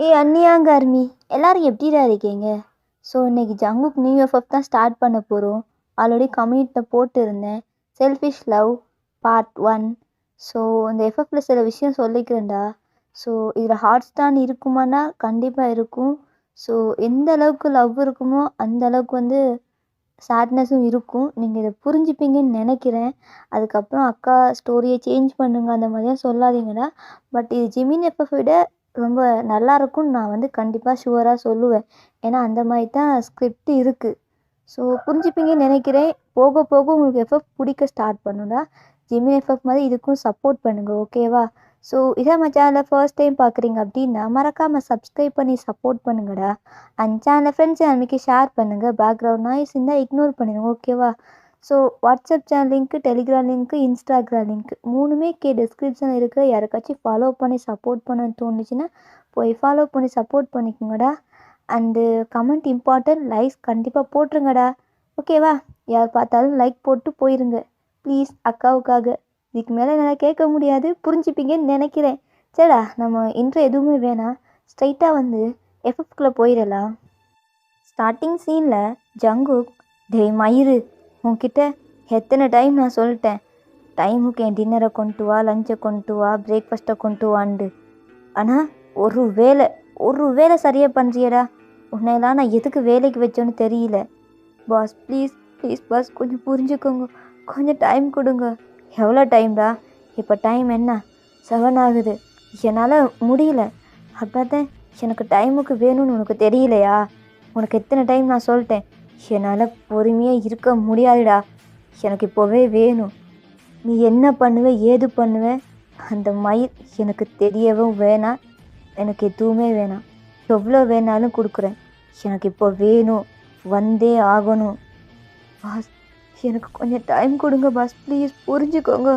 ஏய் அண்ணியாங்க அருமி எல்லாரும் எப்படிடா இருக்கீங்க? ஸோ இன்னைக்கு ஜங்குக் நியூ எஃப்எஃப் தான் ஸ்டார்ட் பண்ண போகிறோம். ஆல்ரெடி கம்யூனிட்டியில் போட்டு இருந்தேன். Selfish love part 1. ஸோ இந்த எஃப்எஃப்ல சில விஷயம் சொல்லிக்கிறேன்டா. ஸோ இதில் ஹாட் ஸ்டான் இருக்குமானா கண்டிப்பாக இருக்கும். ஸோ எந்த அளவுக்கு லவ் இருக்குமோ அந்த அளவுக்கு வந்து சேட்னஸும் இருக்கும். நீங்கள் இதை புரிஞ்சுப்பீங்கன்னு நினைக்கிறேன். அதுக்கப்புறம் அக்கா ஸ்டோரியை சேஞ்ச் பண்ணுங்க அந்த மாதிரிலாம் சொல்லாதீங்கடா. பட் இது ஜிமின் எஃப்எஃப் விட ரொம்ப நல்லாயிருக்கும்னு நான் வந்து கண்டிப்பாக ஷுவராக சொல்லுவேன். ஏன்னா அந்த மாதிரி தான் ஸ்கிரிப்ட் இருக்குது. ஸோ புரிஞ்சுப்பீங்கன்னு நினைக்கிறேன். போக போக உங்களுக்கு எஃப்எஃப் பிடிக்க ஸ்டார்ட் பண்ணுடா. ஜிமின் எஃப்எஃப் மாதிரி இதுக்கும் சப்போர்ட் பண்ணுங்கள், ஓகேவா? ஸோ இதை நம்ம சேனலை ஃபர்ஸ்ட் டைம் பார்க்குறீங்க அப்படின்னா மறக்காமல் சப்ஸ்கிரைப் பண்ணி சப்போர்ட் பண்ணுங்கடா. அண்ட் சேனலை ஃப்ரெண்ட்ஸ் அன்றைக்கி ஷேர் பண்ணுங்கள். பேக்ரவுண்ட் நாய்ஸ் இருந்தால் இக்னோர் பண்ணிடுங்க, ஓகேவா? So WhatsApp channel link, Telegram link, Instagram link மூணுமே டிஸ்கிரிப்ஷனில் இருக்கிற யாருக்காச்சும் ஃபாலோ பண்ணி சப்போர்ட் பண்ண தோணுச்சுன்னா போய் ஃபாலோ பண்ணி சப்போர்ட் பண்ணிக்கோங்கடா. அண்டு கமெண்ட் இம்பார்ட்டன்ட், லைக்ஸ் கண்டிப்பாக போட்டுருங்கடா, ஓகேவா? யார் பார்த்தாலும் லைக் போட்டு போயிருங்க ப்ளீஸ், அக்காவுக்காக. இதுக்கு மேலே என்னால் கேட்க முடியாது, புரிஞ்சுப்பீங்கன்னு நினைக்கிறேன். சரிடா, நம்ம இன்ட்ரோ எதுவுமே வேணாம், ஸ்ட்ரைட்டாக வந்து எஃப்எஃப்குள்ளே போயிடலாம். ஸ்டார்டிங் சீனில் ஜங்குக், டே மயிறு, உன்கிட்ட எத்தனை டைம் நான் சொல்லிட்டேன் டைமுக்கு என் டின்னரை கொண்டு வா, லஞ்சை கொண்டு வா, பிரேக்ஃபாஸ்ட்டை கொண்டு வாண்டு. ஆனால் ஒரு வேலை சரியாக பண்ணுறியடா. உன்னையெல்லாம் நான் எதுக்கு வேலைக்கு வச்சோன்னு தெரியல. பாஸ் ப்ளீஸ் ப்ளீஸ் பாஸ், கொஞ்சம் புரிஞ்சுக்கோங்க, கொஞ்சம் டைம் கொடுங்க. எவ்வளோ டைம்டா? இப்போ டைம் என்ன? 7 ஆகுது. என்னால் முடியல. அப்படிதான் எனக்கு டைமுக்கு வேணும்னு உனக்கு தெரியலையா? உனக்கு எத்தனை டைம் நான் சொல்லிட்டேன், என்னால் பொறுமையாக இருக்க முடியாதுடா. எனக்கு இப்போவே வேணும். நீ என்ன பண்ணுவ, ஏது பண்ணுவ, அந்த மயிர் எனக்கு தெரியவும் வேணாம். எனக்கு எதுவுமே வேணாம். எவ்வளோ வேணாலும் கொடுக்குறேன். எனக்கு இப்போ வேணும், வந்தே ஆகணும். பாஸ் எனக்கு கொஞ்சம் டைம் கொடுங்க பாஸ், ப்ளீஸ் புரிஞ்சுக்கோங்க.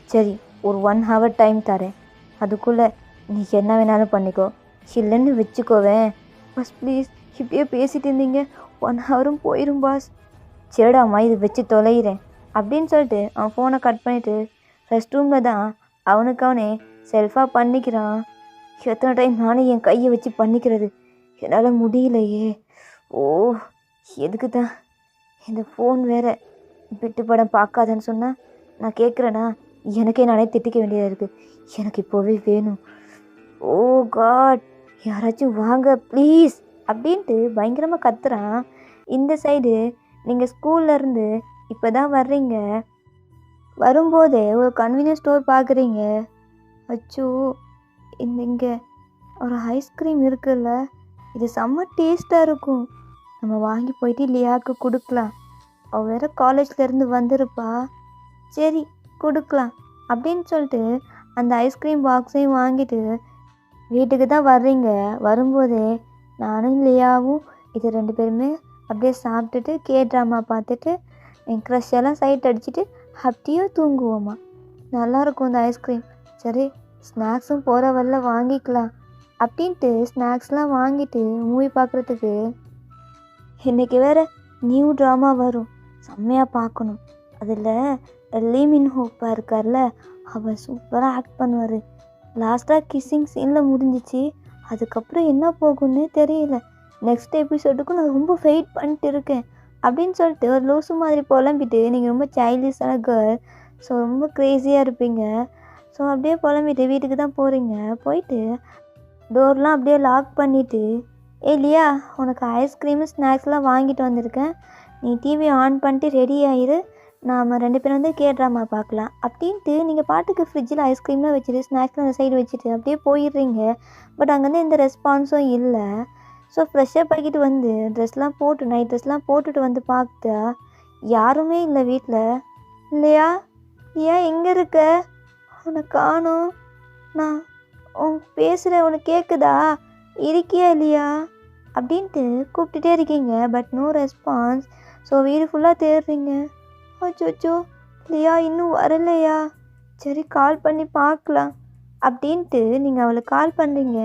சரி, ஒரு 1 hour டைம் தரேன். அதுக்குள்ளே நீ என்ன வேணாலும் பண்ணிக்கோ. இல்லைன்னு வச்சுக்கோவேன். பாஸ் ப்ளீஸ், இப்படியே பேசிகிட்டு இருந்தீங்க 1 ஹவரும் போயிடும் பாஸ். சரிடாம்மா, இது வச்சு தொலைகிறேன் அப்படின்னு சொல்லிட்டு அவன் ஃபோனை கட் பண்ணிவிட்டு ரெஸ்ட் ரூமில் தான் அவனே செல்ஃபாக பண்ணிக்கிறான். எத்தனை டைம் நானே என் கையை வச்சு பண்ணிக்கிறது, என்னால் முடியலையே. ஓ, எதுக்கு தான் இந்த ஃபோன் வேறு விட்டு படம் பார்க்காதன்னு சொன்னால் நான் கேட்குறேன்னா எனக்கே நானே திட்டிக்க வேண்டியதாக இருக்குது. எனக்கு இப்போவே வேணும். ஓ காட், யாராச்சும் வாங்க ப்ளீஸ் அப்படின்ட்டு பயங்கரமாக கத்துறான். இந்த சைடு நீங்கள் ஸ்கூல்லேருந்து இப்போ தான் வர்றீங்க. வரும்போதே ஒரு கன்வீனியன்ஸ் ஸ்டோர் பார்க்குறீங்க. அச்சோ, இங்கே ஒரு ஐஸ்கிரீம் இருக்குல்ல, இது செம்ம டேஸ்ட்டாக இருக்கும். நம்ம வாங்கி போயிட்டு லியாவுக்கு கொடுக்கலாம். அவள் வேறு காலேஜ்லேருந்து வந்திருப்பா. சரி கொடுக்கலாம் அப்படின்னு சொல்லிட்டு அந்த ஐஸ்கிரீம் பாக்ஸையும் வாங்கிட்டு வீட்டுக்கு தான் வர்றீங்க. வரும்போதே நானும் லியாவும் இது 2 பேருமே அப்படியே சாப்பிட்டுட்டு ட்ராமா பார்த்துட்டு என் க்ரஷ் எல்லாம் சைட் அடிச்சுட்டு அப்படியே தூங்குவோம்மா. நல்லாயிருக்கும் இந்த ஐஸ்கிரீம். சரி, ஸ்நாக்ஸும் போகிற வரல வாங்கிக்கலாம் அப்படின்ட்டு ஸ்நாக்ஸ்லாம் வாங்கிட்டு மூவி பார்க்குறதுக்கு இன்றைக்கி வேறு நியூ ட்ராமா வரும், செம்மையாக பார்க்கணும். அதில் லீ மின் ஹோப்பா இருக்கார்ல, அவர் சூப்பராக ஆக்ட் பண்ணுவார். லாஸ்ட்டாக கிஸ்ஸிங் சீனில் முடிஞ்சிச்சு. அதுக்கப்புறம் என்ன போகும்னே தெரியல. நெக்ஸ்ட் எபிசோடுக்கும் நான் ரொம்ப வெயிட் பண்ணிட்டு இருக்கேன் அப்படின்னு சொல்லிட்டு ஒரு லூசு மாதிரி புலம்பிட்டு, நீங்கள் ரொம்ப சைல்டிஷான கேர்ள், ஸோ ரொம்ப க்ரேஸியாக இருப்பீங்க. ஸோ அப்படியே புலம்பிட்டு வீட்டுக்கு தான் போகிறீங்க. போயிட்டு டோர்லாம் அப்படியே லாக் பண்ணிவிட்டு, லியா, உனக்கு ஐஸ்கிரீமு ஸ்நாக்ஸ்லாம் வாங்கிட்டு வந்திருக்கேன், நீ டிவி ஆன் பண்ணிட்டு ரெடி ஆயிரு, நாம் 2 பேரும் வந்து ட்ராமா பார்க்கலாம் அப்படின்ட்டு நீங்கள் பாட்டுக்கு ஃப்ரிட்ஜில் ஐஸ்கிரீம்லாம் வச்சுட்டு ஸ்நாக்ஸ்லாம் அந்த சைடு வச்சுட்டு அப்படியே போயிடுறீங்க. பட் அங்கேருந்து எந்த ரெஸ்பான்ஸும் இல்லை. ஸோ ஃப்ரெஷ்ஷப் ஆகிட்டு வந்து ட்ரெஸ்லாம் போட்டு நைட் ட்ரெஸ்லாம் போட்டுட்டு வந்து பார்த்தா யாருமே இல்லை வீட்டில். இல்லையா? ஏன் எங்கே இருக்க? உன்னை காணோம். நான் பேசுகிறேன், உனக்கு கேட்குதா? இருக்கியா இல்லையா அப்படின்ட்டு கூப்பிட்டுட்டே இருக்கீங்க. But no response. ஸோ வீடு ஃபுல்லாக தேடுறீங்க. அச்சோ, இல்லையா இன்னும் வரலையா? சரி கால் பண்ணி பார்க்கலாம் அப்படின்ட்டு நீங்கள் அவளுக்கு கால் பண்ணுறீங்க.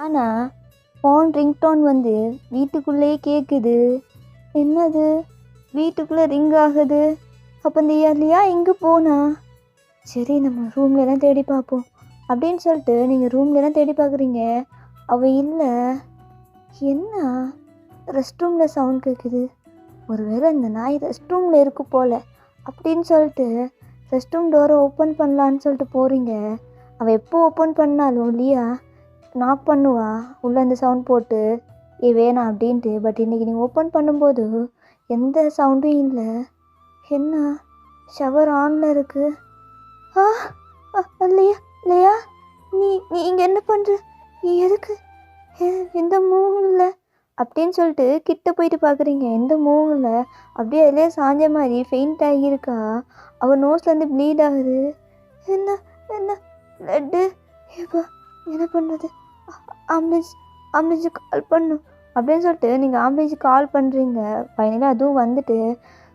ஆனால் ஃபோன் ரிங்டோன் வந்து வீட்டுக்குள்ளேயே கேட்குது. என்னது, வீட்டுக்குள்ளே ரிங் ஆகுது? அப்போ இந்த லியா எங்கே போனா? சரி நம்ம ரூம்லலாம் தேடி பார்ப்போம் அப்படின்னு சொல்லிட்டு நீங்கள் ரூம்லலாம் தேடி பார்க்குறீங்க. அவள் இல்லை. என்ன ரெஸ்ட் ரூமில் சவுண்ட் கேட்குது, ஒருவேளை இந்த நாய் ரெஸ்ட் ரூமில் இருக்கு போல் அப்படின்னு சொல்லிட்டு ரெஸ்ட் ரூம் டோரை ஓப்பன் பண்ணலான்னு சொல்லிட்டு போகிறீங்க. அவள் எப்போ ஓப்பன் பண்ணாலும் இல்லையா நாக் பண்ணுவா உள்ளே அந்த சவுண்ட் போட்டு வேணாம் அப்படின்ட்டு. பட் இன்றைக்கி நீங்கள் ஓப்பன் பண்ணும்போது எந்த சவுண்டும் இல்லை. என்ன ஷவர் ஆனில் இருக்குது. இல்லையா இல்லையா நீ நீ இங்கே என்ன பண்ணுற, நீ எதுக்கு எந்த மூவும் இல்லை அப்படின்னு சொல்லிட்டு கிட்ட போயிட்டு பார்க்குறீங்க. எந்த மூவும் இல்லை. அப்படியே அதிலே சாஞ்ச மாதிரி ஃபெயிண்ட் ஆகியிருக்கா. அவள் நோஸ்லேருந்து ப்ளீட் ஆகுது. என்ன என்ன ப்ளட்டு, இப்போ என்ன பண்ணுறது, ஆம்புலன்ஸு கால் பண்ணும் அப்படின்னு சொல்லிட்டு நீங்கள் ஆம்புலன்ஸுக்கு கால் பண்ணுறீங்க. ஃபைனலாக அதுவும் வந்துட்டு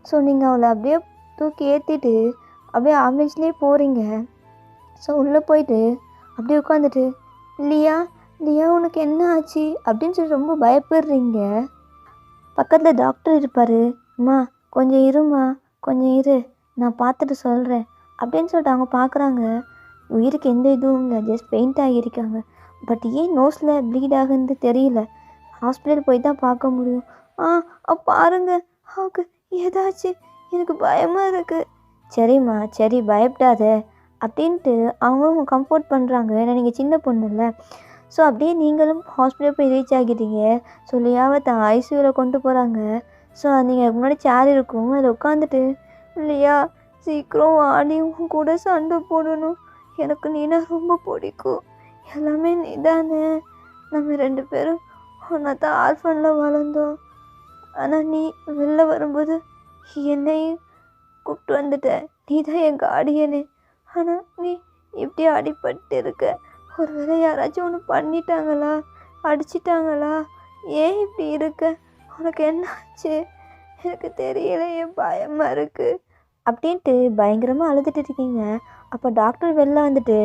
ஸோ நீங்கள் அவளை அப்படியே தூக்கி ஏற்றிட்டு அப்படியே ஆம்புலன்ஸ்லேயே போகிறீங்க. ஸோ உள்ளே போயிட்டு அப்படியே உட்காந்துட்டு லியா லியா உனக்கு என்ன ஆச்சு அப்படின்னு சொல்லி ரொம்ப பயப்படுறீங்க. பக்கத்தில் டாக்டர் இருப்பார். அம்மா கொஞ்சம் இருமா, கொஞ்சம் இரு, நான் பார்த்துட்டு சொல்கிறேன் அப்படின்னு சொல்லிட்டு அவங்க பார்க்குறாங்க. உயிருக்கு எந்த இதுவும் இல்லை, ஜஸ்ட் பெயிண்ட் ஆகியிருக்காங்க. பட் ஏன் நோஸில் ப்ளீட் ஆகுன்னு தெரியல. ஹாஸ்பிட்டல் போய் தான் பார்க்க முடியும். பாருங்க அவருக்கு ஏதாச்சு, எனக்கு பயமாக இருக்குது. சரிம்மா சரி பயப்படாத அப்படின்ட்டு அவங்களும் கம்ஃபோர்ட் பண்ணுறாங்க. ஏன்னா நீங்கள் சின்ன பொண்ணு இல்லை. ஸோ அப்படியே நீங்களும் ஹாஸ்பிட்டல் போய் ரீச் ஆகிட்டீங்க. ஸோ லியாவை தான் ஐசியூவில் கொண்டு போகிறாங்க. ஸோ நீங்கள் முன்னாடி சேர் இருக்கும், அதில் உட்காந்துட்டு இல்லையா சீக்கிரம் ஆடியும் கூட சண்டை போடணும், எனக்கு நீனா ரொம்ப பிடிக்கும், எல்லாமே நீ தானே, நம்ம 2 பேரும் ஒன்றா தான் ஆல்ஃபனில் வளர்ந்தோம். ஆனால் நீ வெளில வரும்போது என்னையும் கூப்பிட்டு வந்துட்ட, நீ தான் என் கார்டியனு. ஆனால் நீ இப்படி அடிபட்டு இருக்க, ஒரு வேளை யாராச்சும் ஒன்று பண்ணிட்டாங்களா, அடிச்சிட்டாங்களா, ஏன் இப்படி இருக்க, உனக்கு என்ன ஆச்சு, எனக்கு தெரியல, என் பயமாக இருக்குது அப்படின்ட்டு பயங்கரமாக அழுதுட்டு இருக்கீங்க. அப்போ டாக்டர் வெளில வந்துட்டு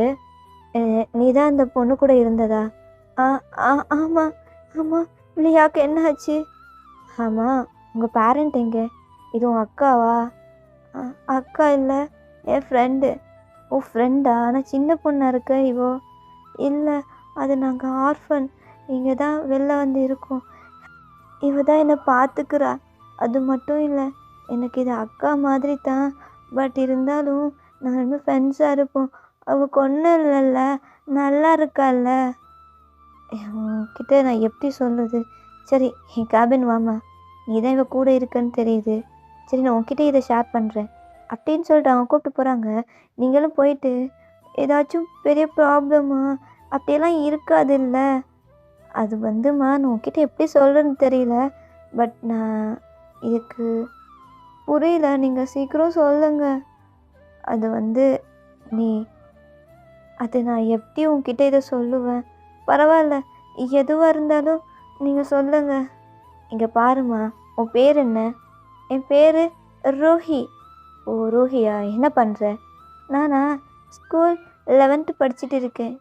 நீ தான் அந்த பொண்ணு கூட இருந்ததா? ஆமாம் ஆமாம். லியாவுக்கு என்ன ஆச்சு? ஆமாம். உங்கள் பேரண்ட் எங்கே? இது உன் அக்காவா? அக்கா இல்லை, என் ஃப்ரெண்டு. ஓ ஃப்ரெண்டா? ஆனால் சின்ன பொண்ணாக இருக்க இவோ? இல்லை, அது நாங்கள் ஆர்ஃபன், இங்கே தான் வெளில வந்து இருக்கோம். இவ தான் என்னை பார்த்துக்கிறா. அது மட்டும் இல்லை, எனக்கு இது அக்கா மாதிரி தான். பட் இருந்தாலும் நாங்கள் இன்னும் ஃப்ரெண்ட்ஸாக இருப்போம். அவள் ஒன்றும் இல்லைல்ல, நல்லா இருக்கால்ல. கிட்ட நான் எப்படி சொல்லுது? சரி என் கேபின் வாமா, நீ தான் இவ கூட இருக்குன்னு தெரியுது. சரி நான் உன்கிட்ட இதை ஷேர் பண்ணுறேன் அப்படின்னு சொல்லிட்டு அவங்க கூப்பிட்டு போகிறாங்க. நீங்களும் போயிட்டு ஏதாச்சும் பெரிய ப்ராப்ளமா அப்படியெல்லாம் இருக்காது இல்லை. அது வந்துமா நான் உன்கிட்ட எப்படி சொல்கிறேன்னு தெரியல. பட் நான் இதுக்கு புரியல, நீங்கள் சீக்கிரம் சொல்லுங்க. அது வந்து நீ அது நான் எப்படி உன்கிட்ட இதை சொல்லுவேன்? பரவாயில்ல, எதுவாக இருந்தாலும் நீங்கள் சொல்லுங்கள். இங்கே பாருமா, உன் பேர் என்ன? என் பேர் ரோஹி. ஓ ரோஹியா, என்ன பண்ணுற? நானா ஸ்கூல் 11th படிச்சுட்டு இருக்கேன்.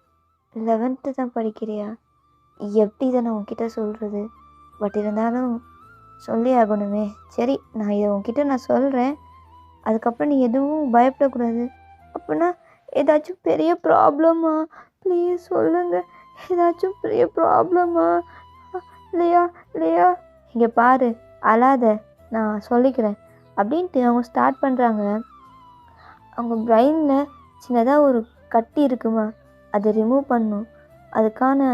11th தான் படிக்கிறியா? எப்படி இதை நான் உன்கிட்ட சொல்கிறது? பட் இருந்தாலும் சொல்லி ஆகணுமே. சரி நான் இதை உன்கிட்ட நான் சொல்கிறேன், அதுக்கப்புறம் நீ எதுவும் பயப்படக்கூடாது. அப்படின்னா ஏதாச்சும் பெரிய ப்ராப்ளமா? ப்ளீஸ் சொல்லுங்கள், ஏதாச்சும் பெரிய ப்ராப்ளமா? இல்லையா இல்லையா? இங்கே பாரு, அழாத, நான் சொல்லிக்கிறேன் அப்படின்ட்டு அவங்க ஸ்டார்ட் பண்ணுறாங்க. அவங்க பிரெயினில் சின்னதாக ஒரு கட்டி இருக்குமா, அதை ரிமூவ் பண்ணணும். அதுக்கான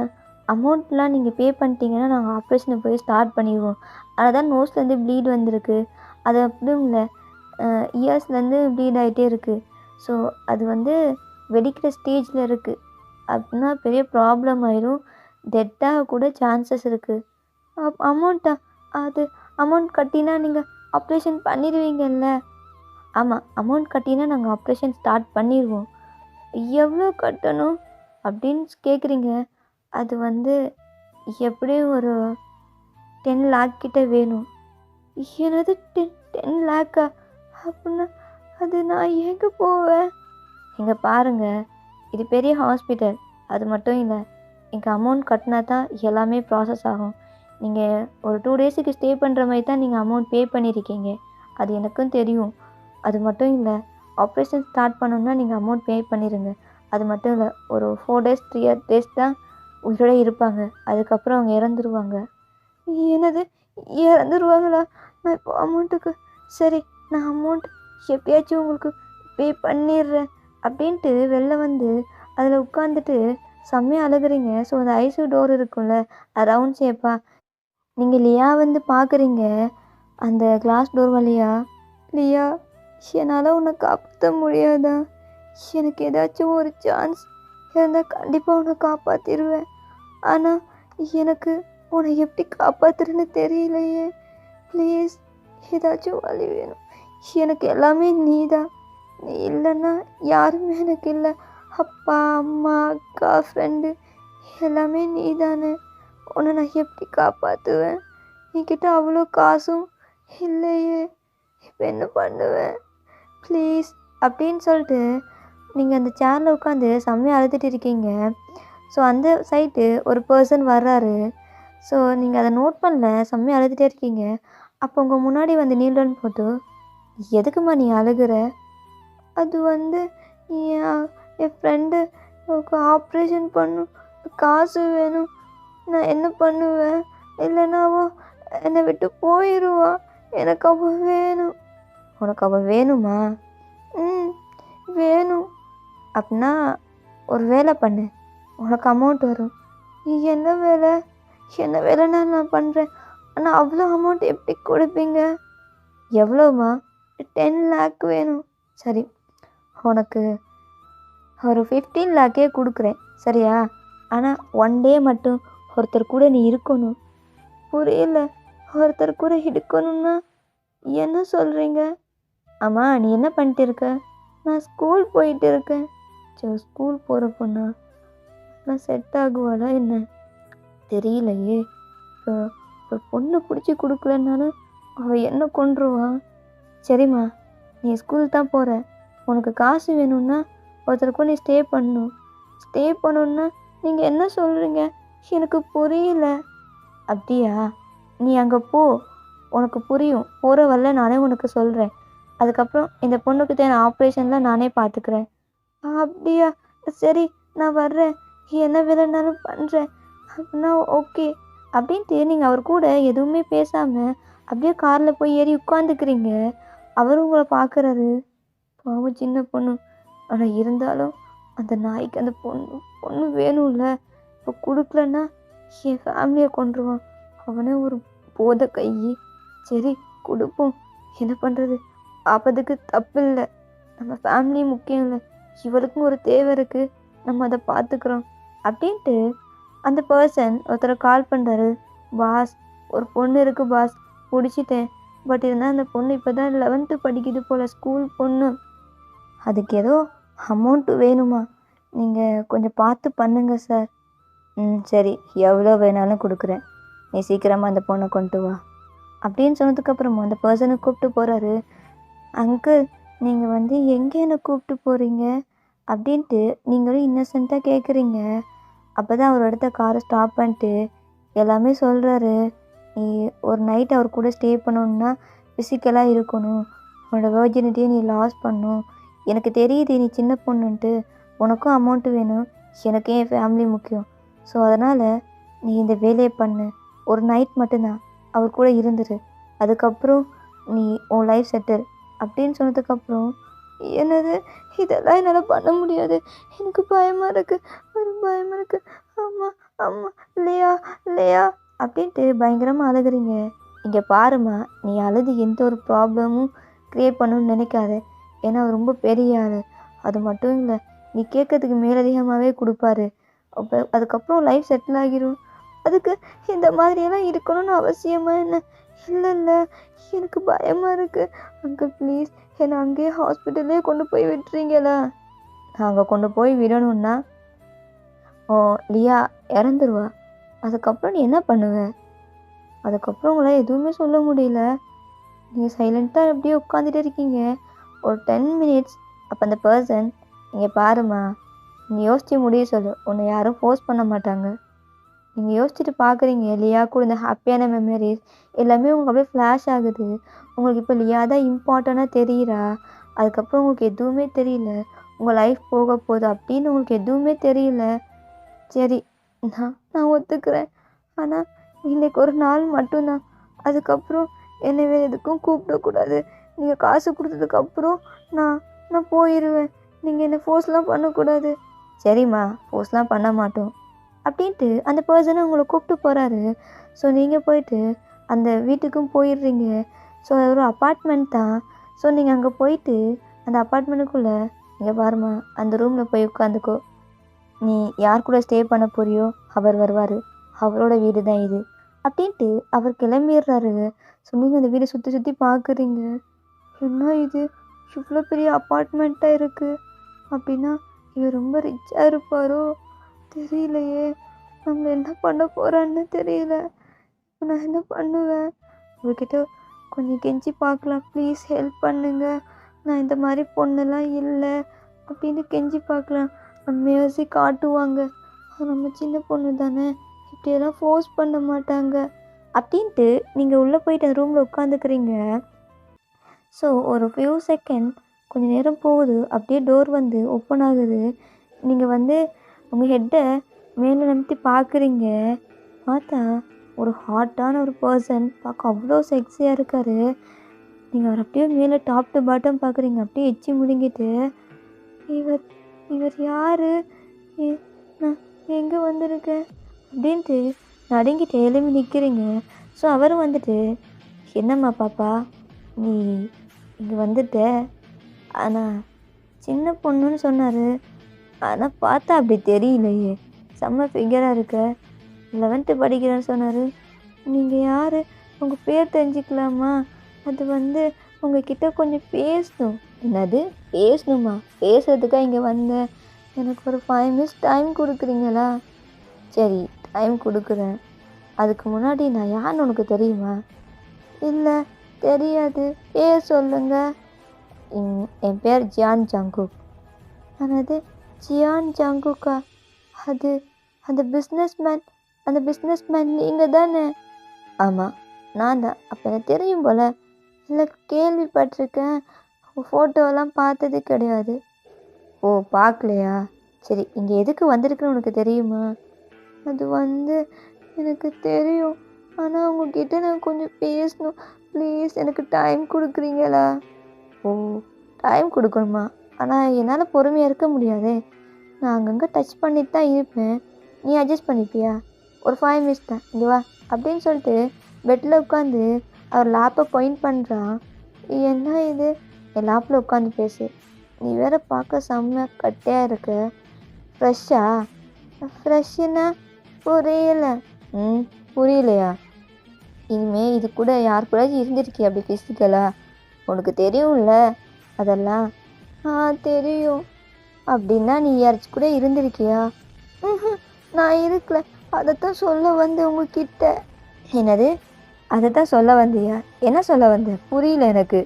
அமௌண்ட்லாம் நீங்கள் பே பண்ணிட்டீங்கன்னா நாங்கள் ஆப்ரேஷனை போய் ஸ்டார்ட் பண்ணிடுவோம். அதை தான் நோஸ்லேருந்து ப்ளீட் வந்திருக்கு. அது அப்படியும் இல்லை, இயர்ஸ்லேருந்து ப்ளீட் ஆகிட்டே இருக்குது. ஸோ அது வந்து வெடிக்கிற ஸ்டேஜில் இருக்குது. அப்படின்னா பெரிய ப்ராப்ளம் ஆயிடும், டெட்டாக கூட சான்சஸ் இருக்குது. அமௌண்ட்டா? அது அமௌண்ட் கட்டினா நீங்கள் ஆப்ரேஷன் பண்ணிடுவீங்கல்ல? ஆமாம், அமௌண்ட் கட்டினா நாங்கள் ஆப்ரேஷன் ஸ்டார்ட் பண்ணிடுவோம். எவ்வளோ கட்டணும் அப்படின்னு கேட்குறீங்க? அது வந்து எப்படியும் ஒரு 10 lakh கிட்ட வேணும். எனது 10 lakh? அப்படின்னா அது நான் எங்கே போவேன்? இங்கே பாருங்கள், இது பெரிய ஹாஸ்பிட்டல். அது மட்டும் இல்லை, இங்கே அமௌண்ட் கட்டினா தான் எல்லாமே ப்ராசஸ் ஆகும். நீங்கள் ஒரு 2 days ஸ்டே பண்ணுற மாதிரி தான் நீங்கள் அமௌண்ட் பே பண்ணியிருக்கீங்க, அது எனக்கும் தெரியும். அது மட்டும் இல்லை, ஆப்ரேஷன் ஸ்டார்ட் பண்ணணுன்னா நீங்கள் அமௌண்ட் பே பண்ணிடுங்க. அது மட்டும் இல்லை, ஒரு 4 days 3 days தான் உயிரோட இருப்பாங்க. அதுக்கப்புறம் அவங்க இறந்துருவாங்க. என்னது? இறந்துருவாங்களா? நான் இப்போ அமௌண்ட்டுக்கு சரி நான் அமௌண்ட் எப்படியாச்சும் உங்களுக்கு பே பண்ணிடுறேன் அப்படின்ட்டு வெளில வந்து அதில் உட்காந்துட்டு செம்மையாக அழுகுறீங்க. ஸோ அந்த ஐசியூ டோர் இருக்கும்ல, அது ரவுண்ட் ஷேப்பா நீங்கள் லியா வந்து பார்க்குறீங்க அந்த கிளாஸ் டோர் வழியா. லியா, என்னால் உன்னை காப்பாற்ற முடியாதா? எனக்கு ஏதாச்சும் ஒரு சான்ஸ் இருந்தால் கண்டிப்பாக உன்னை காப்பாற்றிடுவேன். ஆனால் எனக்கு உன்னை எப்படி காப்பாற்றுறேன்னு தெரியலையே. ப்ளீஸ் ஏதாச்சும் வழி வேணும். எனக்கு எல்லாமே நீ தான். நீ இல்லைன்னா யாருமே எனக்கு இல்லை. அப்பா, அம்மா, அக்கா, ஃப்ரெண்டு எல்லாமே நீ தானே. உன்னை நான் எப்படி காப்பாற்றுவேன்? என்கிட்ட அவ்வளோ காசும் இல்லையே. இப்போ என்ன பண்ணுவேன்? ப்ளீஸ் அப்படின்னு சொல்லிட்டு நீங்கள் அந்த சேரில் உட்காந்து செம்மையாக அழுதுட்டு இருக்கீங்க. ஸோ அந்த சைட்டு ஒரு பர்சன் வர்றாரு. ஸோ நீங்கள் அதை நோட் பண்ணல, செம்மையாக அழுதுகிட்டே இருக்கீங்க. அப்போ உங்கள் முன்னாடி வந்து நீல்டன் போட்டு, எதுக்குமா நீ அழுகிற? அது வந்து என் ஃப்ரெண்டு ஆப்ரேஷன் பண்ணும், காசு வேணும். நான் என்ன பண்ணுவேன்? இல்லைன்னா அவள் என்னை விட்டு போயிடுவா. எனக்கு அவள் வேணும். உனக்கு அவள் வேணுமா? ம், வேணும். அப்படின்னா ஒரு வேலை பண்ணு, உனக்கு அமௌண்ட் வரும். என்ன வேலை? என்ன வேலைன்னா நான் பண்ணுறேன். ஆனால் அவ்வளோ அமௌண்ட் எப்படி கொடுப்பீங்க? எவ்வளோமா? 10 lakh வேணும். சரி, உனக்கு ஒரு 15 lakhே கொடுக்குறேன், சரியா? ஆனால் 1 day மட்டும் ஒருத்தர் கூட நீ இருக்கணும். புரியல. ஒருத்தர் கூட இருக்கணும்னா என்ன சொல்கிறீங்க? ஆமாம், நீ என்ன பண்ணிட்டு இருக்க? நான் ஸ்கூல் போயிட்டு இருக்கேன். சரி, ஸ்கூல் போகிற பொண்ணா? நான் செட் ஆகுவாளா என்ன தெரியலையே. இப்போ ஒரு பொண்ணு பிடிச்சி கொடுக்கலன்னாலும் அவள் என்ன கொன்றுவான். சரிம்மா, நீ ஸ்கூல் தான் போகிற. உனக்கு காசு வேணும்னா ஒருத்தருக்கு நீ ஸ்டே பண்ணணும். ஸ்டே பண்ணணுன்னா நீங்கள் என்ன சொல்கிறீங்க? எனக்கு புரியல. அப்படியா? நீ அங்கே போ, உனக்கு புரியும். போகிற வரல நானே உனக்கு சொல்கிறேன். அதுக்கப்புறம் இந்த பொண்ணுக்கு தேவையான ஆப்ரேஷன்லாம் நானே பார்த்துக்கிறேன். அப்படியா? சரி, நான் வர்றேன். என்ன வேலைனாலும் பண்ணுறேன். அப்படின்னா ஓகே அப்படின்ட்டு நீங்கள் அவர் கூட எதுவுமே பேசாமல் அப்படியே காரில் போய் ஏறி உட்காந்துக்கிறீங்க. அவரும் உங்களை பார்க்குறாரு. பாவம் சின்ன பொண்ணு. ஆனால் இருந்தாலும் அந்த நாய்க்கு அந்த பொண்ணு வேணும்ல. இப்போ கொடுக்கலன்னா என் ஃபேமிலியை கொண்டுருவான். அவனே ஒரு போதை கை. சரி, கொடுப்போம். என்ன பண்ணுறது? ஆப்பதுக்கு தப்பு இல்லை. நம்ம ஃபேமிலி முக்கியம் இல்லை. இவளுக்கும் ஒரு தேவை இருக்குது, நம்ம அதை பார்த்துக்குறோம் அப்படின்ட்டு அந்த பர்சன் ஒருத்தரை கால் பண்ணுறாரு. பாஸ், ஒரு பொண்ணு இருக்குது பாஸ், பிடிச்சிட்டேன். பட் இருந்தால் அந்த பொண்ணு இப்போ தான் 11th படிக்குது போல், ஸ்கூல் பொண்ணு. அதுக்கு ஏதோ அமௌண்ட்டு வேணுமா? நீங்கள் கொஞ்சம் பார்த்து பண்ணுங்க சார். சரி, எவ்வளோ வேணாலும் கொடுக்குறேன். நீ சீக்கிரமாக அந்த பொண்ணை கொண்டு வா அப்படின்னு சொன்னதுக்கப்புறமா அந்த பர்சனை கூப்பிட்டு போகிறாரு. அங்கிள், நீங்கள் வந்து எங்கே என்னை கூப்பிட்டு போகிறீங்க அப்படின்ட்டு நீங்களும் இன்னசென்ட்டாக கேட்குறீங்க. அப்போ தான் அவர் இடத்த காரை ஸ்டாப் பண்ணிட்டு எல்லாமே சொல்கிறாரு. நீ ஒரு நைட் அவர் கூட ஸ்டே பண்ணணுன்னா ஃபிசிக்கலாக இருக்கணும். உன்னோட வெர்ஜினிட்டியை நீ லாஸ் பண்ணணும். எனக்கு தெரியுது நீ சின்ன பொண்ணுன்ட்டு. உனக்கும் அமௌண்ட்டு வேணும், எனக்கே என் ஃபேமிலி முக்கியம். ஸோ அதனால் நீ இந்த வேலையை பண்ணு. ஒரு நைட் மட்டும்தான் அவர் கூட இருந்துரு. அதுக்கப்புறம் நீ உன் லைஃப் செட்டில் அப்படின்னு சொன்னதுக்கப்புறம், என்னது இதெல்லாம் என்னால் பண்ண முடியாது, எனக்கு பயமாக இருக்குது, ஒரு பயமாக இருக்குது, அம்மா அம்மா இல்லையா இல்லையா அப்படின்ட்டு பயங்கரமாக அழுகுறீங்க. இங்கே பாருமா, நீ அழுது எந்த ஒரு ப்ராப்ளமும் க்ரியேட் பண்ணணும்னு நினைக்காத. ஏன்னா அவர் ரொம்ப பெரிய ஆள். அது மட்டும் இல்லை, நீ கேட்கறதுக்கு மேலதிகமாகவே கொடுப்பாரு. அப்போ அதுக்கப்புறம் லைஃப் செட்டில் ஆகிரும். அதுக்கு இந்த மாதிரியெல்லாம் இருக்கணும்னு அவசியமாக என்ன? இல்லை இல்லை, எனக்கு பயமாக இருக்குது. அங்கிள் ப்ளீஸ், என்னை அங்கேயே ஹாஸ்பிட்டல்லே கொண்டு போய் விட்டுறீங்களா? அங்கே கொண்டு போய் விடணுன்னா லியா இறந்துருவா. அதுக்கப்புறம் நீ என்ன பண்ணுவ? அதுக்கப்புறம் உங்களால் எதுவுமே சொல்ல முடியல. நீங்கள் சைலண்ட்டாக அப்படியே உட்காந்துட்டே இருக்கீங்க. ஒரு 10 minutes. அப்போ அந்த பர்சன், நீங்கள் பாருமா, நீ யோசிச்சு முடிய சொல்லு, உன்னை யாரும் ஃபோர்ஸ் பண்ண மாட்டாங்க. நீங்கள் யோசிச்சுட்டு பார்க்குறீங்க லியா கூட இந்த ஹாப்பியான மெமரிஸ் எல்லாமே உங்களுக்கு அப்படியே ஃப்ளாஷ் ஆகுது. உங்களுக்கு இப்போ லியா தான் இம்பார்ட்டண்ட்டாக தெரியுறா. அதுக்கப்புறம் உங்களுக்கு எதுவுமே தெரியல. உங்கள் லைஃப் போக போகுது அப்படின்னு உங்களுக்கு எதுவுமே தெரியல. சரி, நான் ஒத்துக்கிறேன். ஆனால் இன்னைக்கு ஒரு நாள் மட்டும்தான். அதுக்கப்புறம் என்னை வேறு எதுக்கும் கூப்பிடக்கூடாது. நீங்கள் காசு கொடுத்ததுக்கப்புறம் நான் நான் போயிடுவேன். நீங்கள் என்னை ஃபோர்ஸ்லாம் பண்ணக்கூடாது. சரிம்மா, ஃபோர்ஸ்லாம் பண்ண மாட்டோம் அப்படின்ட்டு அந்த பர்சனை உங்களை கூப்பிட்டு போகிறாரு. ஸோ நீங்கள் போயிட்டு அந்த வீட்டுக்கும் போயிடுறீங்க. ஸோ அது ஒரு அப்பார்ட்மெண்ட் தான். ஸோ நீங்கள் அங்கே போயிட்டு அந்த அப்பார்ட்மெண்ட்டுக்குள்ளே இங்கே பாருமா, அந்த ரூமில் போய் உட்காந்துக்கோ. நீ யார் கூட ஸ்டே பண்ண போறியோ அவர் வருவார். அவரோட வீடு தான் இது அப்படின்ட்டு அவர் கிளம்பிடுறாரு. ஸோ நீங்கள் அந்த வீடை சுற்றி சுற்றி பார்க்குறீங்க. என்ன இது இவ்வளோ பெரிய அப்பார்ட்மெண்ட்டாக இருக்குது? அப்படின்னா இவர் ரொம்ப ரிச்சாக இருப்பாரோ தெரியலையே. நம்ம என்ன பண்ண போகிறான்னு தெரியல. நான் என்ன பண்ணுவேன்? இவர்கிட்ட கொஞ்சம் கெஞ்சி பார்க்கலாம், ப்ளீஸ் ஹெல்ப் பண்ணுங்க, நான் இந்த மாதிரி பொண்ணெல்லாம் இல்லை அப்படின்னு கெஞ்சி பார்க்கலாம். மேசி காட்டுவாங்க, நம்ம சின்ன பொண்ணு தானே, இப்படியெல்லாம் ஃபோர்ஸ் பண்ண மாட்டாங்க அப்படின்ட்டு நீங்கள் உள்ளே போயிட்டு அந்த ரூமில் உட்காந்துக்கிறீங்க. ஸோ ஒரு ஃபியூ செகண்ட் கொஞ்சம் நேரம் போகுது. அப்படியே டோர் வந்து ஓப்பன் ஆகுது. நீங்கள் உங்கள் ஹெட்டை மேலே நிமித்தி பார்க்குறீங்க. பார்த்தா ஒரு ஹாட்டான ஒரு பர்சன், பார்க்க அவ்வளோ செக்ஸியாக இருக்கார். நீங்கள் அவர் அப்படியே மேலே டாப் டு பாட்டம் பார்க்குறீங்க. அப்படியே எச்சி முழுங்கிட்டு, இவர் இவர் யார், நான் எங்கே வந்திருக்கேன் அப்படின்ட்டு நடுங்கிட்டு எழுப்பி நிற்கிறீங்க. ஸோ அவரும் என்னம்மா பாப்பா, நீ இங்கே வந்துட்ட, ஆனால் சின்ன பொண்ணுன்னு சொன்னார், ஆனால் பார்த்தா அப்படி தெரியலையே, செம்ம ஃபிகராக இருக்க, 11th படிக்கிறேன்னு சொன்னார். நீங்கள் யார், உங்கள் பேர் தெரிஞ்சுக்கலாமா? அது உங்ககிட்ட கொஞ்சம் பேசணும். என்னது பேசணுமா? பேசுறதுக்காக இங்கே வந்தேன். எனக்கு ஒரு 5 minutes டைம் கொடுக்குறீங்களா? சரி, டைம் கொடுக்குறேன். அதுக்கு முன்னாடி நான் யாருன்னு உனக்கு தெரியுமா? இல்லை, தெரியாது. பேர் சொல்லுங்க. என் பேர் ஜியான் ஜங்குக். ஆனது ஜியான் ஜங்குக்கா? அது அந்த பிஸ்னஸ்மேன் நீங்கள் தானே? ஆமாம், நான் தான். அப்போ எனக்கு தெரியும் போல். இல்லை, கேள்விப்பட்டிருக்கேன். ஃபோட்டோலாம் பார்த்தது கிடையாது. ஓ, பார்க்கலையா? சரி, இங்கே எதுக்கு வந்திருக்குன்னு உனக்கு தெரியுமா? அது எனக்கு தெரியும், ஆனால் உங்ககிட்ட நான் கொஞ்சம் பேசணும். ப்ளீஸ் எனக்கு டைம் கொடுக்குறீங்களா? ஓ, டைம் கொடுக்கணுமா? ஆனால் என்னால் பொறுமையாக இருக்க முடியாதே. நான் அங்கங்கே டச் பண்ணிட்டு தான் இருப்பேன். நீ அட்ஜஸ்ட் பண்ணிப்பியா? ஒரு 5 minutes தான், இங்கே வா அப்படின்னு சொல்லிட்டு பெட்டில் உட்காந்து அவர் லேப்பை பாயிண்ட் பண்ணுறான். என்ன இது, என் லேப்பில் உட்காந்து பேசு. நீ வேற பார்க்க செம்ம கட்டையாக இருக்க. ஃப்ரெஷ்ஷா? ஃப்ரெஷ்ஷுன்னா புரியலை. புரியலையா? இனிமேல் இது கூட யார் கூட இருந்திருக்கியா அப்படி ஃபிசிக்கலா? உனக்கு தெரியும்ல அதெல்லாம். தெரியும். அப்படின்னா நீ யாராச்சும் கூட இருந்திருக்கியா? நான் இருக்கல. அதைத்தான் சொல்ல வந்தேன் உங்ககிட்ட. என்னது, அதை தான் சொல்ல வந்தியா? என்ன சொல்ல வந்த? புரியல எனக்கு.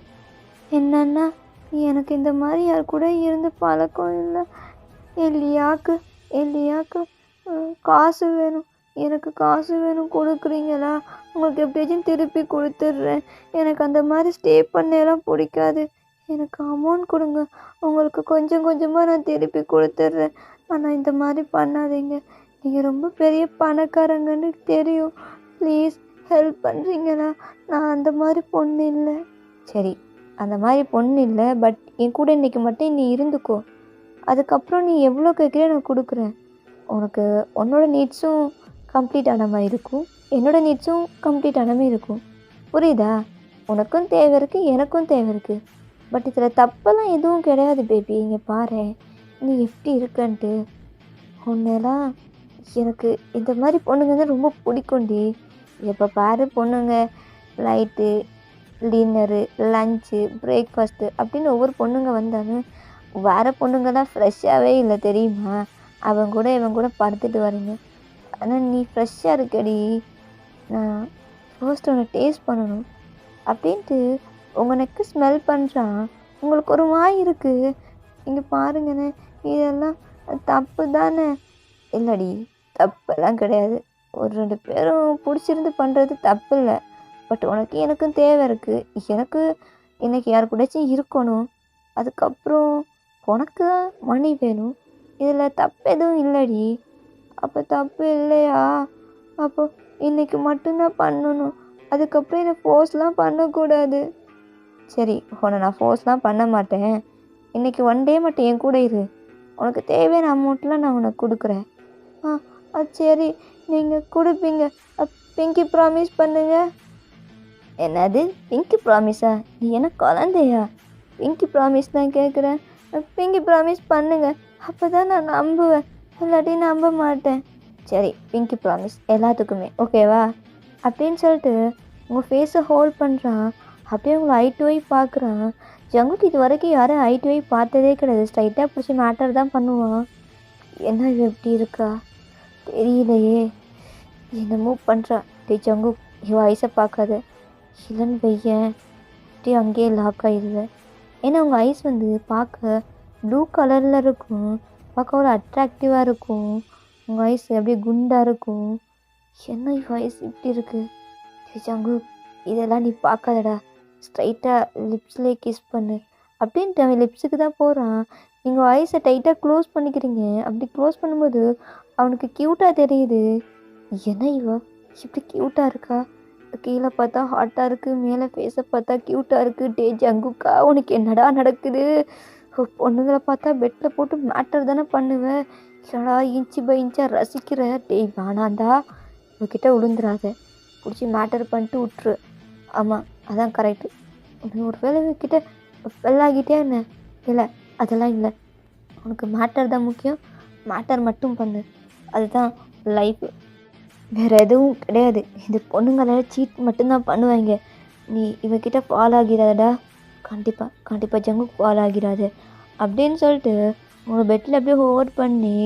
என்னன்னா, எனக்கு இந்த மாதிரி யார் கூட இருந்து பழக்கம் இல்லை. எல்லியாக்கு காசு வேணும். எனக்கு காசு வேணும், கொடுக்குறீங்களா? உங்களுக்கு எப்படியாச்சும் திருப்பி கொடுத்துட்றேன். எனக்கு அந்த மாதிரி ஸ்டே பண்ணலாம் பிடிக்காது. எனக்கு அமௌண்ட் கொடுங்க, உங்களுக்கு கொஞ்சம் கொஞ்சமாக நான் திருப்பி கொடுத்துட்றேன். ஆனால் இந்த மாதிரி பண்ணாதீங்க. நீங்கள் ரொம்ப பெரிய பணக்காரங்கன்னு தெரியும். ப்ளீஸ் ஹெல்ப் பண்ணுறீங்களா? நான் அந்த மாதிரி பொண்ணு இல்லை. சரி, அந்த மாதிரி பொண்ணு இல்லை. பட் என் கூட இன்றைக்கி மட்டும் நீ இருந்துக்கோ. அதுக்கப்புறம் நீ எவ்வளோ கேட்குறியோ நான் கொடுக்குறேன். உனக்கு உன்னோட நீட்ஸும் கம்ப்ளீட் ஆன மாதிரி இருக்கும், என்னோடய நீட்ஸும் கம்ப்ளீட் ஆன மாதிரி இருக்கும். புரியுதா? உனக்கும் தேவை இருக்குது, எனக்கும் தேவை இருக்குது. பட் இதில் தப்பெல்லாம் எதுவும் கிடையாது பேபி. இங்கே பாரு நீ எப்படி இருக்கன்ட்டு. உன்னெல்லாம் எனக்கு இந்த மாதிரி பொண்ணுங்க தான் ரொம்ப பிடிக்கும்டி. எப்போ பாரு பொண்ணுங்க லைட்டு, டின்னரு, லஞ்சு, பிரேக்ஃபாஸ்ட்டு அப்படின்னு ஒவ்வொரு பொண்ணுங்க வந்தாலும் வேறு பொண்ணுங்க தான் ஃப்ரெஷ்ஷாகவே இல்லை தெரியுமா? இவன் கூட படுத்துட்டு வரீங்க. ஆனால் நீ ஃப்ரெஷ்ஷாக இருக்கடி. நான் ஃபர்ஸ்ட் உன்னை டேஸ்ட் பண்ணணும் அப்படின்ட்டு உங்கள் நெக்கு ஸ்மெல் பண்ணுறான். உங்களுக்கு ஒரு வாய் இருக்குது. இங்கே பாருங்கண்ணே, இதெல்லாம் தப்பு தானே? இல்லடி, தப்பெல்லாம் கிடையாது. ஒரு 2 பேரும் பிடிச்சிருந்து பண்ணுறது தப்பு இல்லை. பட் உனக்கு எனக்கும் தேவை இருக்குது. எனக்கு இன்றைக்கி யார் கூடச்சும் இருக்கணும். அதுக்கப்புறம் உனக்கு மணி வேணும். இதில் தப்பு எதுவும் இல்லடி. அப்போ தப்பு இல்லையா? அப்போ இன்னைக்கு மட்டும்தான் பண்ணணும், அதுக்கப்புறம் என்னை ஃபோர்ஸ்லாம் பண்ணக்கூடாது. சரி, உன்னை நான் ஃபோர்ஸ்லாம் பண்ண மாட்டேன். இன்னைக்கு ஒன் டே மட்டும் என் கூட இரு. உனக்கு தேவையான அமௌண்ட்லாம் நான் உனக்கு கொடுக்குறேன். சரி, நீங்கள் கொடுப்பீங்க. பிங்கி ப்ராமிஸ் பண்ணுங்க. என்னது பிங்கி ப்ராமிஸா? நீ என்ன குழந்தையா? பிங்கி ப்ராமிஸ் தான் கேட்குறேன். பிங்கி ப்ராமிஸ் பண்ணுங்க, அப்போ தான் நான் நம்புவேன், இல்லாட்டி நம்ப மாட்டேன். சரி, பிங்கி ப்ராமிஸ் எல்லாத்துக்குமே ஓகேவா? அப்படின்னு சொல்லிட்டு உங்கள் ஃபேஸை ஹோல்ட் பண்ணுறான். அப்படியே உங்களை ஐ டு ஐ பார்க்குறான். ஜங்குக் இது வரைக்கும் யாரும் ஐ டு ஐ பார்த்ததே கிடையாது. ஸ்ட்ரைட்டாக பிடிச்சி மேட்டர் தான் பண்ணுவான். என்ன இது எப்படி இருக்கா தெரியலையே, என்னமோ பண்ணுறா. டே ஜங்குக், இவ ஐஸை பார்க்காத, இல்லைன்னு பையன் அப்படியே அங்கேயே லாக் ஆகிடுவேன். ஏன்னா உங்கள் ஐஸ் வந்து பார்க்க ப்ளூ கலரில் இருக்கும், பார்க்க ஒரு அட்ராக்டிவாக இருக்கும். உங்கள் ஐஸ் அப்படியே குண்டாக இருக்கும். என்ன இவ ஐஸ் இப்படி இருக்குது? டே ஜங்குக், இதெல்லாம் நீ பார்க்காதடா, ஸ்ட்ரைட்டாக லிப்ஸ்லேயே கிஸ் பண்ணு அப்படின்ட்டு அவன் லிப்ஸுக்கு தான் போகிறான். நீங்கள் ஐஸை டைட்டாக க்ளோஸ் பண்ணிக்கிறீங்க. அப்படி க்ளோஸ் பண்ணும்போது அவனுக்கு க்யூட்டாக தெரியுது. என்ன இவ இப்படி க்யூட்டாக இருக்கா? கீழே பார்த்தா ஹாட்டாக இருக்குது, மேலே ஃபேஸை பார்த்தா க்யூட்டாக இருக்குது. டே ஜங்குக்கா, உனக்கு என்னடா நடக்குது? பொண்ணுங்களை பார்த்தா பெட்டில் போட்டு மேட்டர் தானே பண்ணுவேன், இல்லடா இன்ச்சு பை இன்ச்சாக ரசிக்கிற. டேய் வேணாண்டா, இவகிட்ட விழுந்துடாத, பிடிச்சி மேட்டர் பண்ணிட்டு விட்டுரு. ஆமாம், அதான் கரெக்டு. நீ ஒரு வேலை கிட்ட வெள்ளாகிட்டே என்ன? இல்லை, அதெல்லாம் இல்லை, உனக்கு மேட்டர் தான் முக்கியம், மேட்டர் மட்டும் பண்ணு, அதுதான் லைஃப், வேறு எதுவும் கிடையாது. இந்த பொண்ணுங்களால் சீட் மட்டும்தான் பண்ணுவாங்க. நீ இவகிட்ட ஃபால் ஆகிறாதடா, கண்டிப்பாக ஜங்குக் ஃபால் ஆகிறாது அப்படின்னு சொல்லிட்டு உங்கள் பெட்டில் அப்படியே ஹோவர் பண்ணி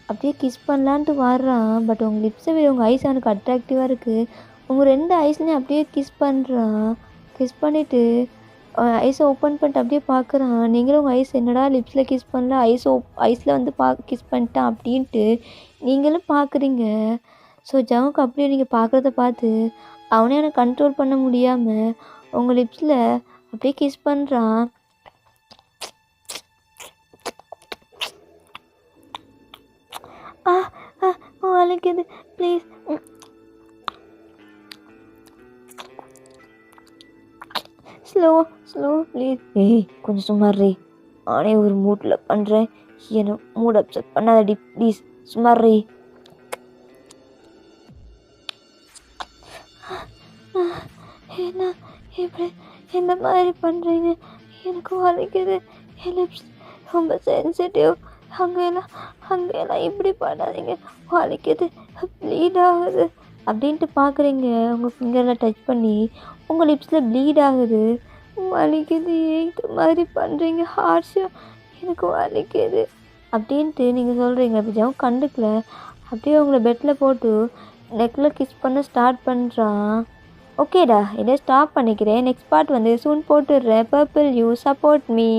அப்படியே கிஸ் பண்ணலான்ட்டு வர்றான். பட் உங்கள் லிப்ஸை விட உங்கள் ஐஸ் அவனுக்கு அட்ராக்டிவாக இருக்குது. உங்கள் ரெண்டு ஐஸ்லேயும் அப்படியே கிஸ் பண்ணுறான். கிஸ் பண்ணிவிட்டு ஐஸை ஓப்பன் பண்ணிட்டு அப்படியே பார்க்குறான். நீங்களும் உங்கள் ஐஸ் என்னடா லிப்ஸில் கிஸ் பண்ணல, ஐஸில் வந்து கிஸ் பண்ணிட்டான் அப்படின்ட்டு நீங்களும் பார்க்குறீங்க. ஸோ ஜங்குக் அப்படியே நீங்கள் பார்க்குறத பார்த்து அவனே எனக்கு கண்ட்ரோல் பண்ண முடியாமல் உங்கள் லிப்ஸில் அப்படியே கிஸ் பண்ணுறான். வலிக்குது, ப்ளீஸ். Slow please. ஏய் கொஞ்சம் சும்மாரி, நானே ஒரு மூட்டில் பண்ணுறேன், என்ன மூட் அப்செட் பண்ணாதடி ப்ளீஸ், சும்மாரி. என்ன இப்படி இந்த மாதிரி பண்ணுறீங்க? எனக்கு வலிக்குது, என் லிப்ஸ் ரொம்ப சென்சிட்டிவ், அங்கெல்லாம் இப்படி பண்ணாதீங்க, வலிக்குது, ப்ளீட் ஆகுது அப்படின்ட்டு பார்க்குறீங்க. உங்கள் ஃபிங்கரில் டச் பண்ணி உங்கள் லிப்ஸில் ப்ளீட் ஆகுது. வலிக்குது, இந்த மாதிரி பண்ணுறீங்க ஹார்ஷாக, எனக்கு வலிக்குது அப்படின்ட்டு நீங்கள் சொல்கிறீங்க. அப்படி ஜங்குக் கண்டுக்கல. அப்படியே உங்களை பெட்டில் போட்டு நெக்கில் கிஸ் பண்ண ஸ்டார்ட் பண்ணுறான். ஓகேடா, இதை ஸ்டாப் பண்ணிக்கிறேன். நெக்ஸ்ட் பார்ட் வந்து சூன் போட்டுடுறேன். Purple you support me.